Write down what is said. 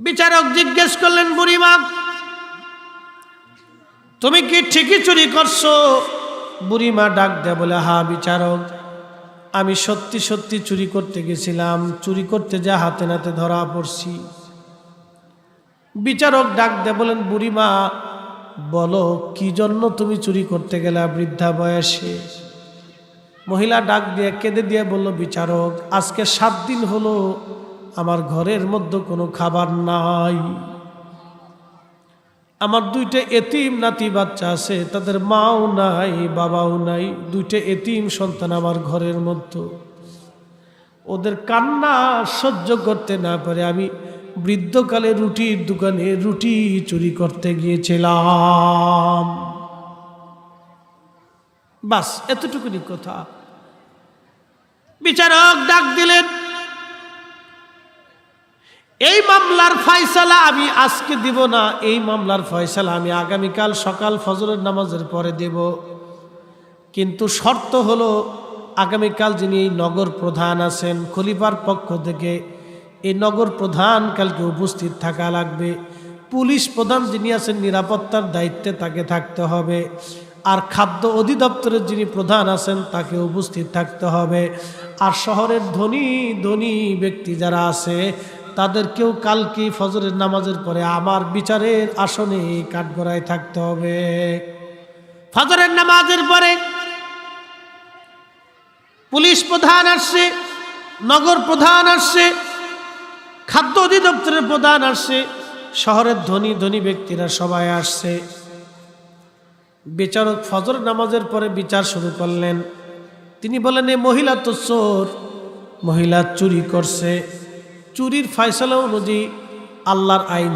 বিচারক জিজ্ঞেস করলেন, বুড়িমা তুমি কি ঠিকই চুরি করছো? বুড়িমা ডাক দেয় বলে, হ্যাঁ বিচারক, আমি সত্যি সত্যি চুরি করতে গেছিলাম, চুরি করতে যা হাতে নাতে ধরা পড়ছি। বিচারক ডাক দেয় বলেন, বুড়িমা বলো কি জন্য তুমি চুরি করতে গেলা বৃদ্ধা বয়সে? মহিলা ডাক দিয়ে কেঁদে দিয়ে বলল, বিচারক আজকে 7 দিন হলো আমার ঘরের মধ্যে কোনো খাবার নাই। আমার 2টা এতিম নাতি বাচ্চা আছে, তাদের মাও নাই বাবাও নাই, 2টা এতিম সন্তান আমার ঘরের মধ্যে। ওদের কান্না সহ্য করতে না পারে আমি বৃদ্ধকালে রুটির দোকানে রুটি চুরি করতে গিয়েছিলাম। বাস এতটুকুনি কথা। বিচারক ডাক দিলেন, এই মামলার ফয়সালা আমি আজকে দিব না, এই মামলার ফয়সালা আমি আগামীকাল সকাল ফজরের নামাজের পরে দেব। কিন্তু শর্ত হলো আগামীকাল যিনি এই নগর প্রধান আছেন খলিফার পক্ষ থেকে, এই নগর প্রধান কালকে উপস্থিত থাকা লাগবে। পুলিশ প্রধান যিনি আছেন নিরাপত্তার দায়িত্বে তাকে থাকতে হবে। আর খাদ্য অধিদপ্তরের যিনি প্রধান আছেন তাকে উপস্থিত থাকতে হবে। আর শহরের ধনী ধনী ব্যক্তি যারা আছে তাদেরকেও কালকে ফজরের নামাজের পরে আমার বিচারের আসনে কাঠগড়ায় থাকতে হবে। ফজরের নামাজের পরে পুলিশ প্রধান আসছে, নগর প্রধান আসছে, খাদ্য অধিদপ্তরের প্রধান আসছে, শহরের ধনী ধনী ব্যক্তিরা সবাই আসছে। বিচারক ফজর নামাজের পরে বিচার শুরু করলেন। তিনি বলেন, এই মহিলা তো চোর, মহিলা চুরি করছে, চুরির ফয়সালা অনুযায়ী আল্লাহর আইন